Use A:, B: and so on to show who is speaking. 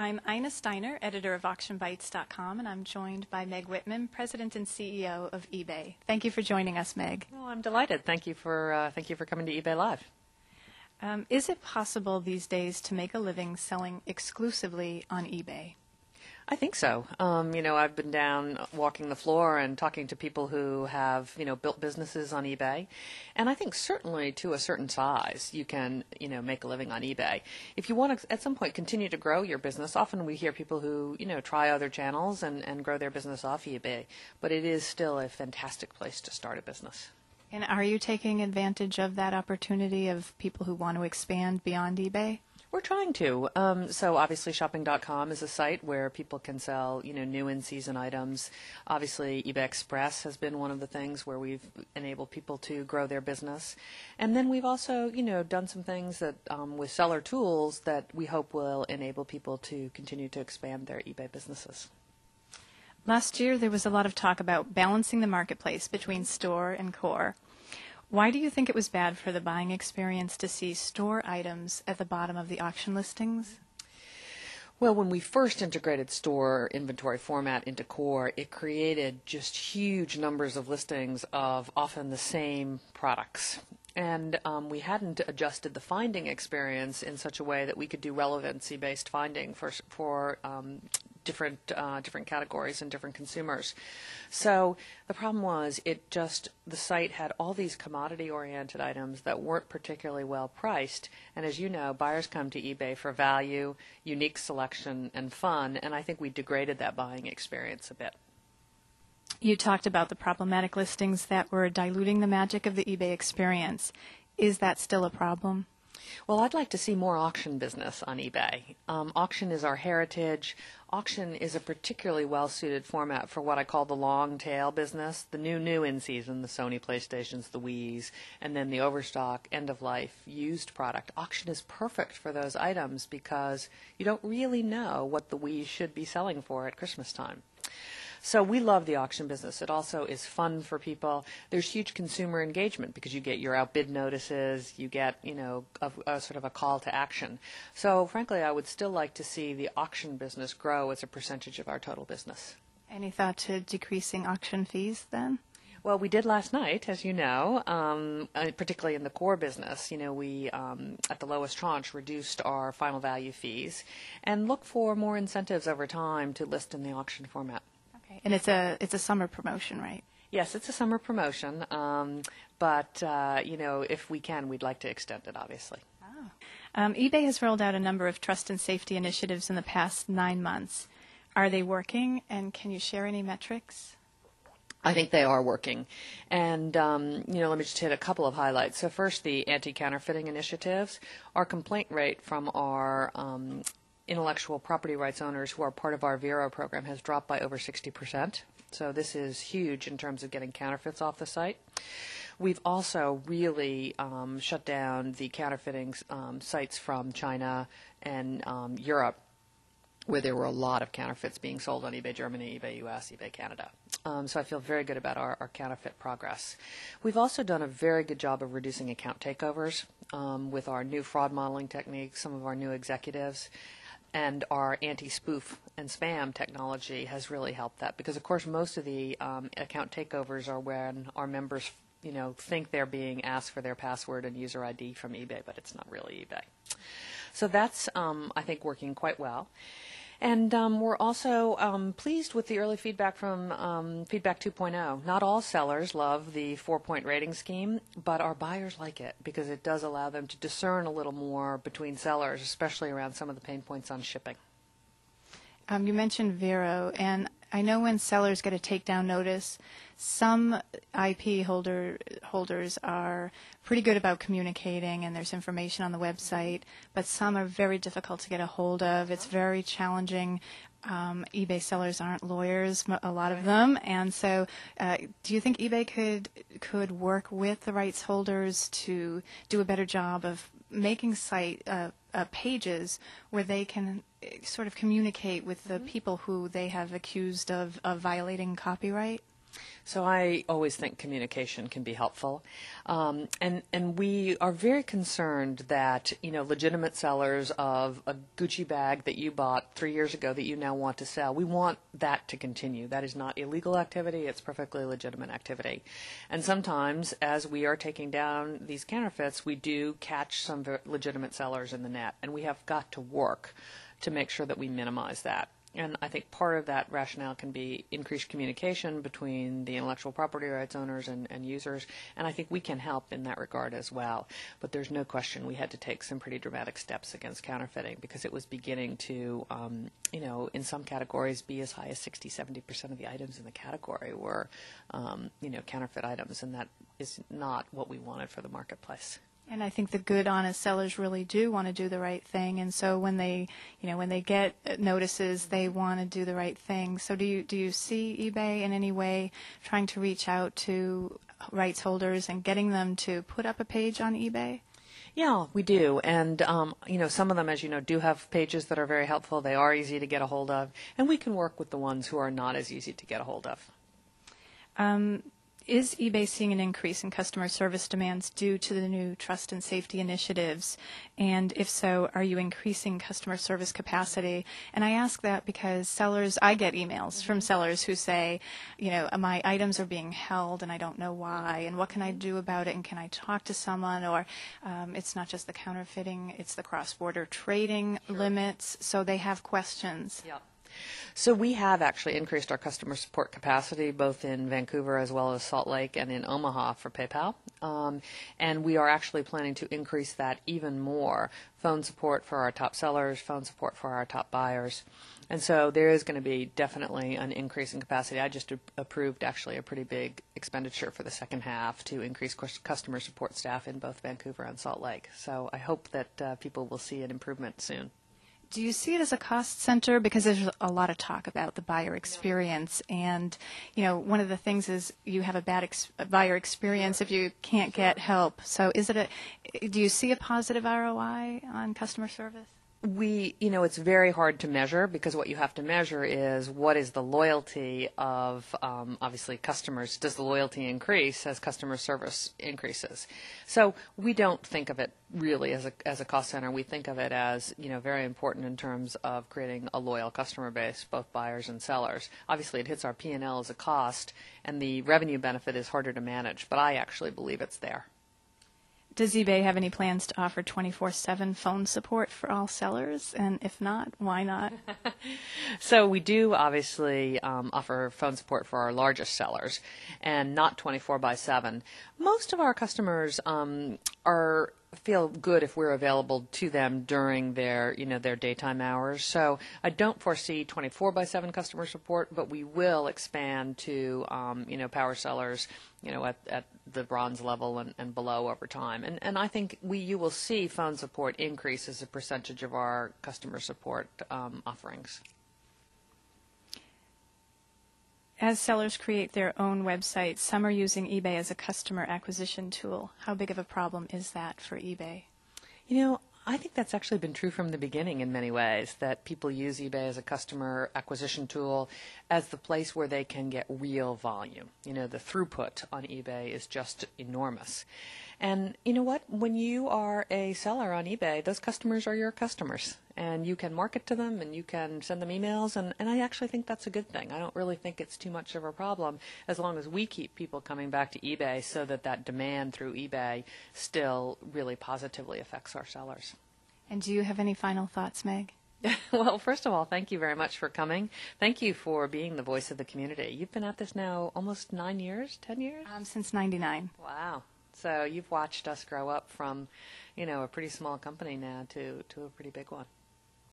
A: I'm Ina Steiner, editor of AuctionBytes.com, and I'm joined by Meg Whitman, president and CEO of eBay. Thank you for joining us, Meg.
B: Well, I'm delighted. Thank you for coming to eBay Live.
A: Is it possible these days to make a living selling exclusively on eBay?
B: I think so. I've been down walking the floor and talking to people who have, built businesses on eBay. And I think certainly to a certain size, you can, make a living on eBay. If you want to, at some point, continue to grow your business, often we hear people who, try other channels and grow their business off eBay. But it is still a fantastic place to start a business.
A: And are you taking advantage of that opportunity of people who want to expand beyond eBay?
B: We're trying to. So obviously shopping.com is a site where people can sell, new in-season items. Obviously eBay Express has been one of the things where we've enabled people to grow their business. And then we've also, done some things that with seller tools that we hope will enable people to continue to expand their eBay businesses.
A: Last year there was a lot of talk about balancing the marketplace between store and core. Why do you think it was bad for the buying experience to see store items at the bottom of the auction listings?
B: Well, when we first integrated store inventory format into core, it created just huge numbers of listings of often the same products. And we hadn't adjusted the finding experience in such a way that we could do relevancy-based finding for different categories and different consumers. So the problem was the site had all these commodity-oriented items that weren't particularly well priced. And as you know, buyers come to eBay for value, unique selection, and fun. And I think we degraded that buying experience a bit.
A: You talked about the problematic listings that were diluting the magic of the eBay experience. Is that still a problem?
B: Well, I'd like to see more auction business on eBay. Auction is our heritage. Auction is a particularly well-suited format for what I call the long tail business, the new in-season, the Sony PlayStations, the Wiis, and then the overstock, end-of-life, used product. Auction is perfect for those items because you don't really know what the Wii should be selling for at Christmas time. So we love the auction business. It also is fun for people. There's huge consumer engagement because you get your outbid notices, you get, a sort of a call to action. So frankly, I would still like to see the auction business grow as a percentage of our total business.
A: Any thought to decreasing auction fees then?
B: Well, we did last night, as you know, particularly in the core business. We, at the lowest tranche, reduced our final value fees and look for more incentives over time to list in the auction format.
A: And it's a summer promotion, right?
B: Yes, it's a summer promotion, but if we can, we'd like to extend it, obviously.
A: Oh. eBay has rolled out a number of trust and safety initiatives in the past 9 months. Are they working, and can you share any metrics?
B: I think they are working. And, let me just hit a couple of highlights. So first, the anti-counterfeiting initiatives. Our complaint rate from our intellectual property rights owners who are part of our Vero program has dropped by over 60%. So this is huge in terms of getting counterfeits off the site. We've also really shut down the counterfeiting sites from China and Europe, where there were a lot of counterfeits being sold on eBay Germany, eBay US, eBay Canada. So I feel very good about our counterfeit progress. We've also done a very good job of reducing account takeovers with our new fraud modeling techniques, some of our new executives. And our anti-spoof and spam technology has really helped that because, of course, most of the account takeovers are when our members, think they're being asked for their password and user ID from eBay, but it's not really eBay. So that's, I think, working quite well. And we're also pleased with the early feedback from Feedback 2.0. Not all sellers love the 4-point rating scheme, but our buyers like it because it does allow them to discern a little more between sellers, especially around some of the pain points on shipping.
A: You mentioned Vero, and I know when sellers get a takedown notice, some IP holders are pretty good about communicating, and there's information on the website, but some are very difficult to get a hold of. It's very challenging. eBay sellers aren't lawyers, a lot of them, and so do you think eBay could work with the rights holders to do a better job of making site pages where they can sort of communicate with the people who they have accused of violating copyright?
B: So I always think communication can be helpful, and we are very concerned that legitimate sellers of a Gucci bag that you bought 3 years ago that you now want to sell, we want that to continue. That is not illegal activity; it's perfectly legitimate activity. And sometimes, as we are taking down these counterfeits, we do catch some legitimate sellers in the net, and we have got to work to make sure that we minimize that. And I think part of that rationale can be increased communication between the intellectual property rights owners and users, and I think we can help in that regard as well. But there's no question we had to take some pretty dramatic steps against counterfeiting because it was beginning to, in some categories be as high as 60-70% of the items in the category were, counterfeit items, and that is not what we wanted for the marketplace.
A: And I think the good, honest sellers really do want to do the right thing, and so when they get notices, they want to do the right thing. So do you see eBay in any way trying to reach out to rights holders and getting them to put up a page on eBay?
B: Yeah, we do, and some of them, as you know, do have pages that are very helpful. They are easy to get a hold of, and we can work with the ones who are not as easy to get a hold of.
A: Is eBay seeing an increase in customer service demands due to the new trust and safety initiatives? And if so, are you increasing customer service capacity? And I ask that because I get emails from sellers who say, my items are being held and I don't know why, and what can I do about it, and can I talk to someone? Or it's not just the counterfeiting, it's the cross-border trading limits, so they have questions.
B: Yeah. So we have actually increased our customer support capacity both in Vancouver as well as Salt Lake and in Omaha for PayPal. And we are actually planning to increase that even more. Phone support for our top sellers, phone support for our top buyers. And so there is going to be definitely an increase in capacity. I just approved actually a pretty big expenditure for the second half to increase customer support staff in both Vancouver and Salt Lake. So I hope that people will see an improvement soon.
A: Do you see it as a cost center? Because there's a lot of talk about the buyer experience, and one of the things is you have a bad buyer experience if you can't get help. So do you see a positive ROI on customer service?
B: It's very hard to measure because what you have to measure is what is the loyalty of, obviously, customers. Does the loyalty increase as customer service increases? So we don't think of it really as a cost center. We think of it as, very important in terms of creating a loyal customer base, both buyers and sellers. Obviously, it hits our P&L as a cost, and the revenue benefit is harder to manage, but I actually believe it's there.
A: Does eBay have any plans to offer 24/7 phone support for all sellers? And if not, why not?
B: So we do obviously offer phone support for our largest sellers, and not 24/7. Most of our customers feel good if we're available to them during their daytime hours. So I don't foresee 24/7 customer support, but we will expand to power sellers at the bronze level and below over time. And I think you will see phone support increase as a percentage of our customer support offerings.
A: As sellers create their own websites, some are using eBay as a customer acquisition tool. How big of a problem is that for eBay?
B: I think that's actually been true from the beginning in many ways, that people use eBay as a customer acquisition tool as the place where they can get real volume. The throughput on eBay is just enormous. And you know what? When you are a seller on eBay, those customers are your customers. And you can market to them and you can send them emails. And I actually think that's a good thing. I don't really think it's too much of a problem as long as we keep people coming back to eBay so that demand through eBay still really positively affects our sellers.
A: And do you have any final thoughts, Meg?
B: Well, first of all, thank you very much for coming. Thank you for being the voice of the community. You've been at this now almost 9 years, 10 years?
A: Since '99.
B: Wow. So you've watched us grow up from, a pretty small company now to a pretty big one.